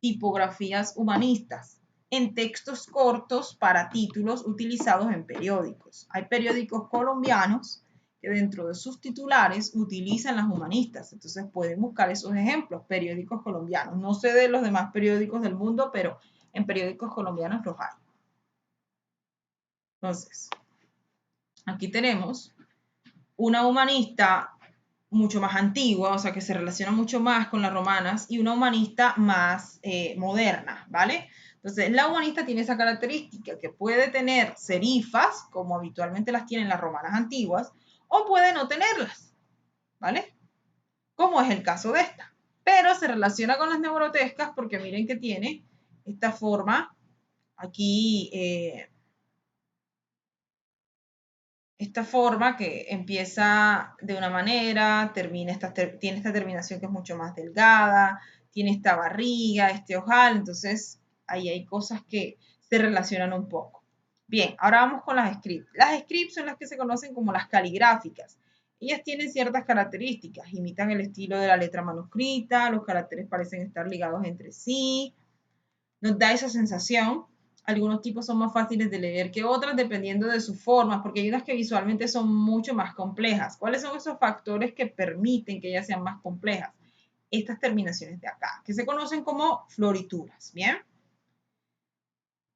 tipografías humanistas? En textos cortos para títulos utilizados en periódicos. Hay periódicos colombianos que dentro de sus titulares utilizan las humanistas. Entonces pueden buscar esos ejemplos, periódicos colombianos. No sé de los demás periódicos del mundo, pero en periódicos colombianos los hay. Entonces, aquí tenemos una humanista mucho más antigua, o sea, que se relaciona mucho más con las romanas, y una humanista más moderna, ¿vale? Entonces, la humanista tiene esa característica, que puede tener serifas, como habitualmente las tienen las romanas antiguas, o puede no tenerlas, ¿vale? Como es el caso de esta. Pero se relaciona con las negrotescas porque miren que tiene esta forma aquí, esta forma que empieza de una manera, tiene esta terminación que es mucho más delgada, tiene esta barriga, este ojal, entonces ahí hay cosas que se relacionan un poco. Bien, ahora vamos con las scripts. Las scripts son las que se conocen como las caligráficas. Ellas tienen ciertas características, imitan el estilo de la letra manuscrita, los caracteres parecen estar ligados entre sí, nos da esa sensación. Algunos tipos son más fáciles de leer que otras dependiendo de sus formas, porque hay unas que visualmente son mucho más complejas. ¿Cuáles son esos factores que permiten que ellas sean más complejas? Estas terminaciones de acá, que se conocen como florituras, ¿bien?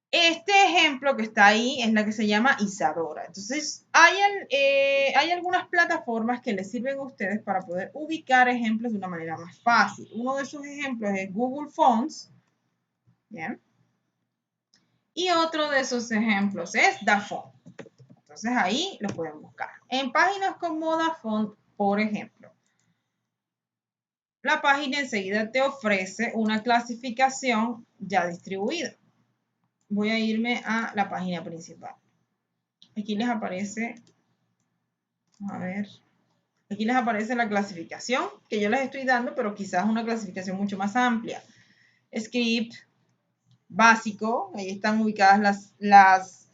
Este ejemplo que está ahí es la que se llama Isadora. Entonces, hay algunas plataformas que les sirven a ustedes para poder ubicar ejemplos de una manera más fácil. Uno de esos ejemplos es Google Fonts, ¿bien? Y otro de esos ejemplos es Dafont. Entonces ahí lo pueden buscar. En páginas como Dafont, por ejemplo, la página enseguida te ofrece una clasificación ya distribuida. Voy a irme a la página principal. Aquí les aparece, a ver, aquí les aparece la clasificación que yo les estoy dando, pero quizás una clasificación mucho más amplia. Script, básico, ahí están ubicadas las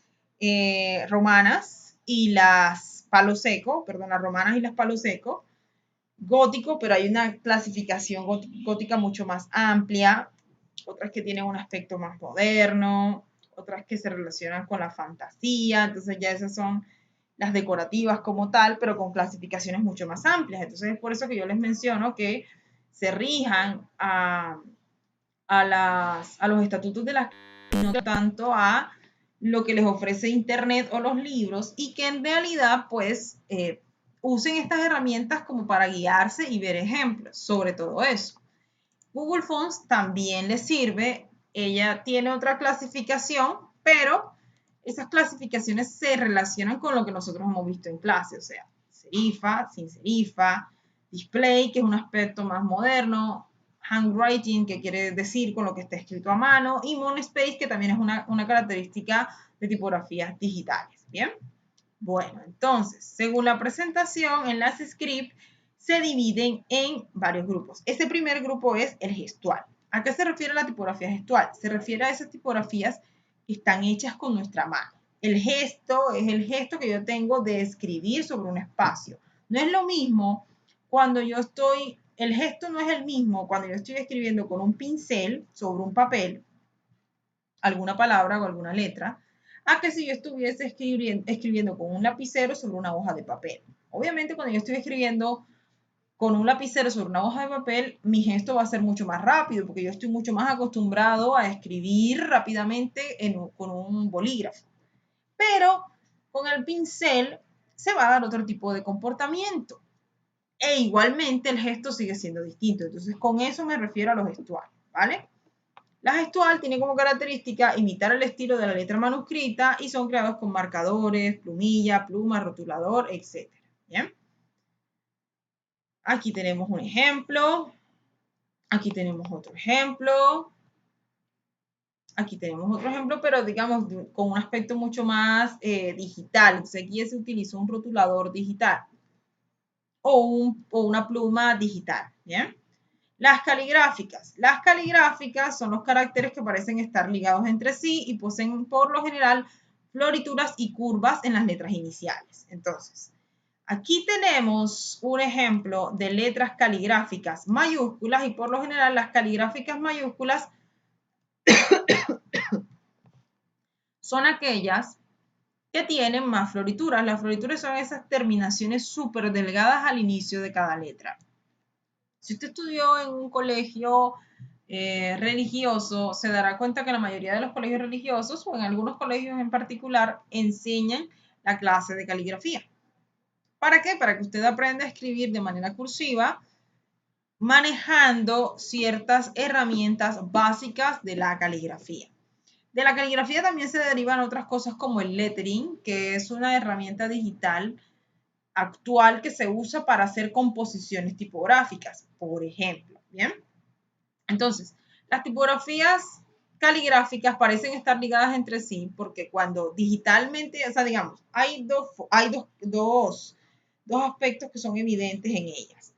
romanas y las palo seco, perdón, las romanas y las palo seco. Gótico, pero hay una clasificación gótica mucho más amplia, otras que tienen un aspecto más moderno, otras que se relacionan con la fantasía, entonces ya esas son las decorativas como tal, pero con clasificaciones mucho más amplias. Entonces es por eso que yo les menciono que se rijan a los estatutos de las y no tanto a lo que les ofrece Internet o los libros, y que en realidad pues usen estas herramientas como para guiarse y ver ejemplos sobre todo eso. Google Fonts también les sirve, ella tiene otra clasificación, pero esas clasificaciones se relacionan con lo que nosotros hemos visto en clase, o sea, serifa, sin serifa, display, que es un aspecto más moderno, handwriting, que quiere decir con lo que está escrito a mano, y monospace, que también es una característica de tipografías digitales. Bien. Bueno, entonces, según la presentación, en las script se dividen en varios grupos. Este primer grupo es el gestual. ¿A qué se refiere la tipografía gestual? Se refiere a esas tipografías que están hechas con nuestra mano. El gesto es el gesto que yo tengo de escribir sobre un espacio. No es lo mismo cuando yo estoy, el gesto no es el mismo cuando yo estoy escribiendo con un pincel sobre un papel, alguna palabra o alguna letra, a que si yo estuviese escribiendo con un lapicero sobre una hoja de papel. Obviamente cuando yo estoy escribiendo con un lapicero sobre una hoja de papel, mi gesto va a ser mucho más rápido porque yo estoy mucho más acostumbrado a escribir rápidamente con un bolígrafo. Pero con el pincel se va a dar otro tipo de comportamiento. E igualmente el gesto sigue siendo distinto. Entonces con eso me refiero a lo gestual, ¿vale? La gestual tiene como característica imitar el estilo de la letra manuscrita y son creados con marcadores, plumilla, pluma, rotulador, etc. ¿Bien? Aquí tenemos un ejemplo. Aquí tenemos otro ejemplo. Aquí tenemos otro ejemplo, pero digamos con un aspecto mucho más digital. Entonces aquí se utilizó un rotulador digital o una pluma digital. ¿Bien? Las caligráficas. Las caligráficas son los caracteres que parecen estar ligados entre sí y poseen por lo general florituras y curvas en las letras iniciales. Entonces, aquí tenemos un ejemplo de letras caligráficas mayúsculas y por lo general las caligráficas mayúsculas son aquellas que tienen más florituras. Las florituras son esas terminaciones súper delgadas al inicio de cada letra. Si usted estudió en un colegio religioso, se dará cuenta que la mayoría de los colegios religiosos o en algunos colegios en particular enseñan la clase de caligrafía. ¿Para qué? Para que usted aprenda a escribir de manera cursiva, manejando ciertas herramientas básicas de la caligrafía. De la caligrafía también se derivan otras cosas como el lettering, que es una herramienta digital actual que se usa para hacer composiciones tipográficas, por ejemplo. ¿Bien? Entonces, las tipografías caligráficas parecen estar ligadas entre sí porque cuando digitalmente, o sea, digamos, hay dos aspectos que son evidentes en ellas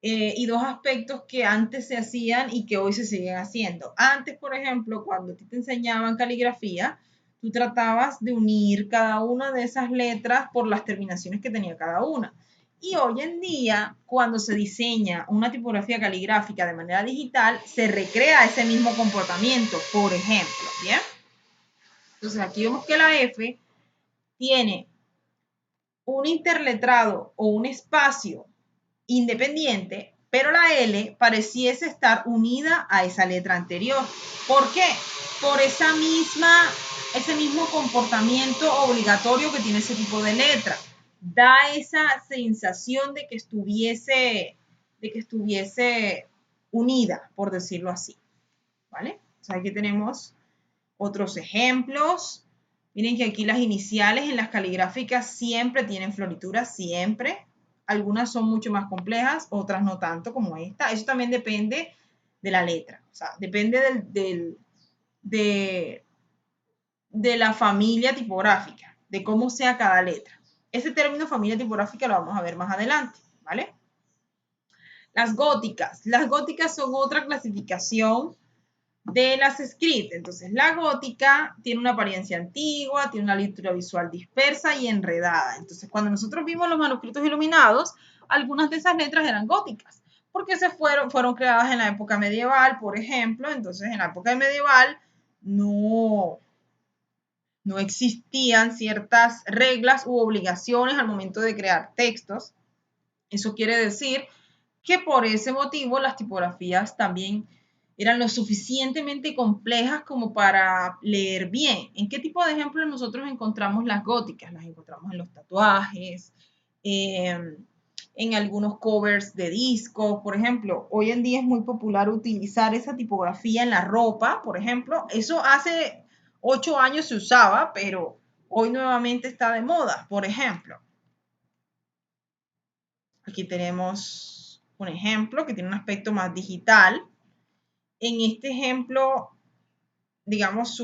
y dos aspectos que antes se hacían y que hoy se siguen haciendo. Antes, por ejemplo, cuando te enseñaban caligrafía, tú tratabas de unir cada una de esas letras por las terminaciones que tenía cada una. Y hoy en día, cuando se diseña una tipografía caligráfica de manera digital, se recrea ese mismo comportamiento, por ejemplo, ¿bien? Entonces aquí vemos que la F tiene un interletrado o un espacio independiente, pero la L pareciese estar unida a esa letra anterior. ¿Por qué? Por ese mismo comportamiento obligatorio que tiene ese tipo de letra. Da esa sensación de que estuviese unida, por decirlo así. ¿Vale? O sea, aquí tenemos otros ejemplos. Miren que aquí las iniciales en las caligráficas siempre tienen florituras, siempre. Algunas son mucho más complejas, otras no tanto como esta. Eso también depende de la letra. O sea, depende de la familia tipográfica, de cómo sea cada letra. Ese término familia tipográfica lo vamos a ver más adelante, ¿vale? Las góticas son otra clasificación de las script. Entonces, la gótica tiene una apariencia antigua, tiene una lectura visual dispersa y enredada. Entonces, cuando nosotros vimos los manuscritos iluminados, algunas de esas letras eran góticas, porque fueron creadas en la época medieval, por ejemplo. Entonces, en la época medieval no existían ciertas reglas u obligaciones al momento de crear textos. Eso quiere decir que por ese motivo las tipografías también eran lo suficientemente complejas como para leer bien. ¿En qué tipo de ejemplos nosotros encontramos las góticas? Las encontramos en los tatuajes, en algunos covers de discos, por ejemplo. Hoy en día es muy popular utilizar esa tipografía en la ropa, por ejemplo. Eso hace 8 años se usaba, pero hoy nuevamente está de moda, por ejemplo. Aquí tenemos un ejemplo que tiene un aspecto más digital. en este ejemplo, digamos,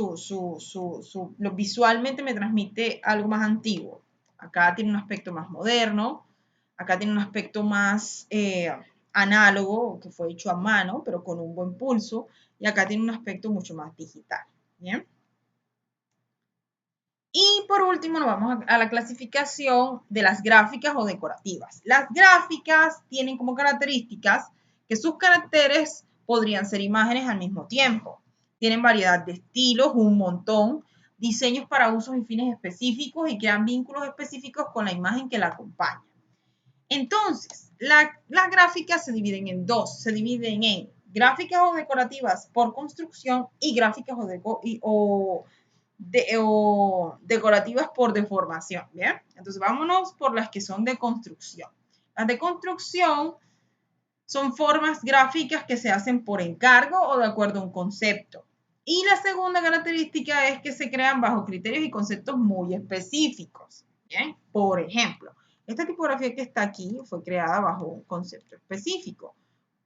visualmente me transmite algo más antiguo. Acá tiene un aspecto más moderno, acá tiene un aspecto más análogo, que fue hecho a mano, pero con un buen pulso, y acá tiene un aspecto mucho más digital. ¿Bien? Y por último nos vamos a la clasificación de las gráficas o decorativas. Las gráficas tienen como características que sus caracteres podrían ser imágenes al mismo tiempo. Tienen variedad de estilos, un montón, diseños para usos y fines específicos y crean vínculos específicos con la imagen que la acompaña. Entonces, las gráficas se dividen en dos. Se dividen en gráficas o decorativas por construcción y gráficas o decorativas por deformación, ¿bien? Entonces vámonos por las que son de construcción. Las de construcción son formas gráficas que se hacen por encargo o de acuerdo a un concepto. Y la segunda característica es que se crean bajo criterios y conceptos muy específicos, ¿bien? Por ejemplo, esta tipografía que está aquí fue creada bajo un concepto específico.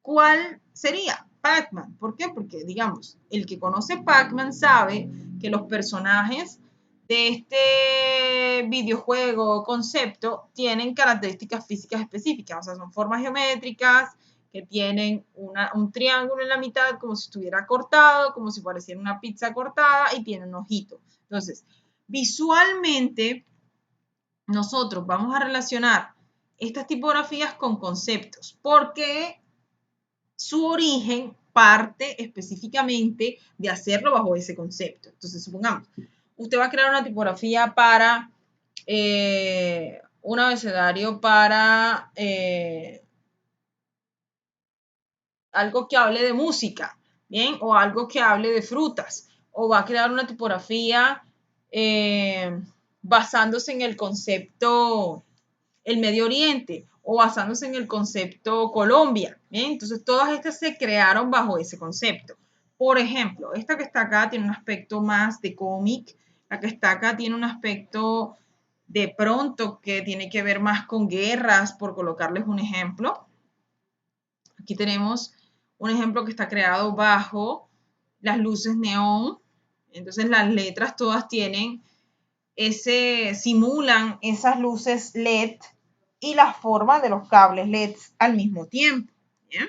¿Cuál sería? Pac-Man. ¿Por qué? Porque, digamos, el que conoce Pac-Man sabe que los personajes de este videojuego o concepto tienen características físicas específicas, o sea, son formas geométricas que tienen un triángulo en la mitad como si estuviera cortado, como si pareciera una pizza cortada y tiene un ojito. Entonces, visualmente, nosotros vamos a relacionar estas tipografías con conceptos, porque su origen parte específicamente de hacerlo bajo ese concepto. Entonces, supongamos, usted va a crear una tipografía para un abecedario para algo que hable de música, ¿bien? O algo que hable de frutas. O va a crear una tipografía basándose en el concepto el Medio Oriente o basándose en el concepto Colombia. ¿Bien? Entonces, todas estas se crearon bajo ese concepto. Por ejemplo, esta que está acá tiene un aspecto más de cómic, la que está acá tiene un aspecto de pronto que tiene que ver más con guerras, por colocarles un ejemplo. Aquí tenemos un ejemplo que está creado bajo las luces neón. Entonces, las letras todas tienen simulan esas luces LED y la forma de los cables LED al mismo tiempo. ¿Bien?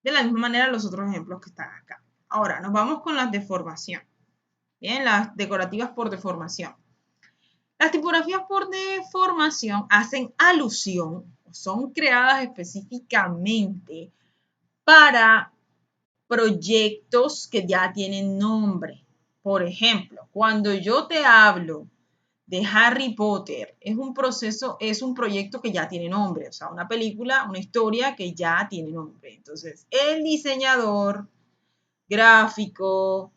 De la misma manera los otros ejemplos que están acá. Ahora, nos vamos con las de formación. Bien, las decorativas por deformación. Las tipografías por deformación hacen alusión, son creadas específicamente para proyectos que ya tienen nombre. Por ejemplo, cuando yo te hablo de Harry Potter, es un proyecto que ya tiene nombre, o sea, una película, una historia que ya tiene nombre. Entonces, el diseñador gráfico,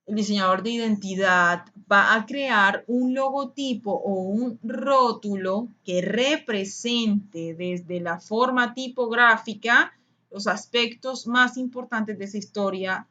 el diseñador de identidad va a crear un logotipo o un rótulo que represente desde la forma tipográfica los aspectos más importantes de esa historia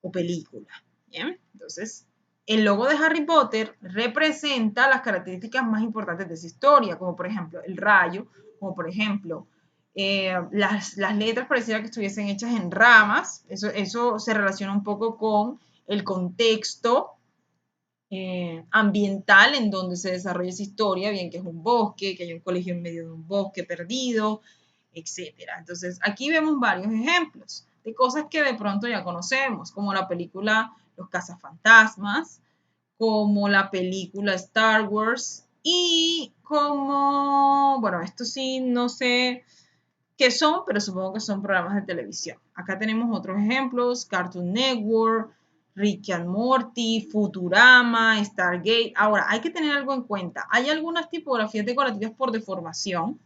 o película. ¿Bien? Entonces, el logo de Harry Potter representa las características más importantes de esa historia, como por ejemplo el rayo, como por ejemplo las letras pareciera que estuviesen hechas en ramas, eso se relaciona un poco con el contexto ambiental en donde se desarrolla esa historia, bien que es un bosque, que hay un colegio en medio de un bosque perdido, etcétera. Entonces, aquí vemos varios ejemplos de cosas que de pronto ya conocemos, como la película Los Cazafantasmas, como la película Star Wars y como, bueno, esto sí no sé qué son, pero supongo que son programas de televisión. Acá tenemos otros ejemplos, Cartoon Network, Rick and Morty, Futurama, Stargate. Ahora, hay que tener algo en cuenta. Hay algunas tipografías decorativas por deformación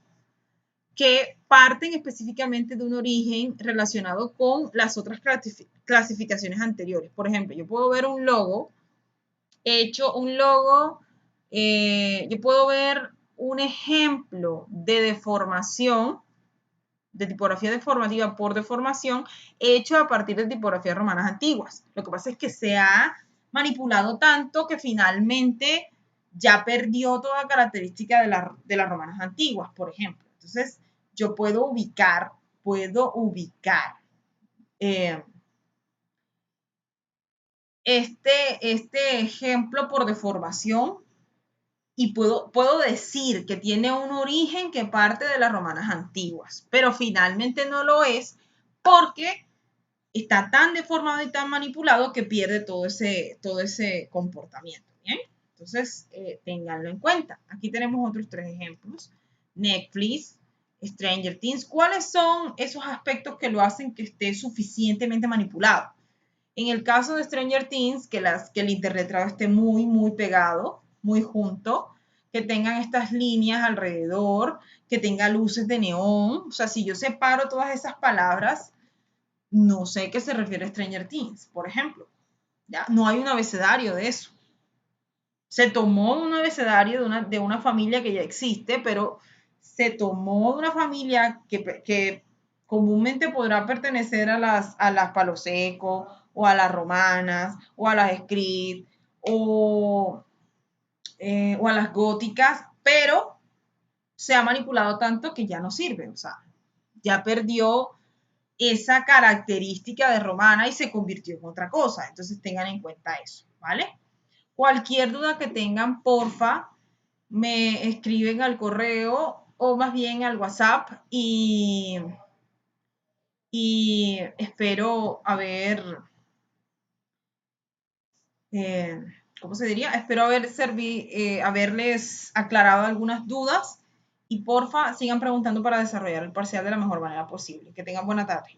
que parten específicamente de un origen relacionado con las otras clasificaciones anteriores. Por ejemplo, yo puedo ver un logo, yo puedo ver un ejemplo de deformación, de tipografía deformativa por deformación, hecho a partir de tipografías romanas antiguas. Lo que pasa es que se ha manipulado tanto que finalmente ya perdió toda característica de las romanas antiguas, por ejemplo. Entonces, yo puedo ubicar eh, este ejemplo por deformación y puedo decir que tiene un origen que parte de las romanas antiguas, pero finalmente no lo es porque está tan deformado y tan manipulado que pierde todo ese comportamiento. ¿Bien? Entonces, ténganlo en cuenta. Aquí tenemos otros 3 ejemplos. Netflix, Stranger Things. ¿Cuáles son esos aspectos que lo hacen que esté suficientemente manipulado? En el caso de Stranger Things, que el interretratado esté muy, muy pegado, muy junto, que tengan estas líneas alrededor, que tenga luces de neón. O sea, si yo separo todas esas palabras, no sé qué se refiere a Stranger Things, por ejemplo. ¿Ya? No hay un abecedario de eso. Se tomó un abecedario de una familia que ya existe, pero se tomó de una familia que comúnmente podrá pertenecer a las Palo Seco, o a las romanas, o a las script, o a las góticas, pero se ha manipulado tanto que ya no sirve. O sea, ya perdió esa característica de romana y se convirtió en otra cosa. Entonces tengan en cuenta eso, ¿vale? Cualquier duda que tengan, porfa, me escriben al correo o más bien al WhatsApp y espero eh, ¿cómo se diría? Espero haberles aclarado algunas dudas y porfa sigan preguntando para desarrollar el parcial de la mejor manera posible. Que tengan buena tarde.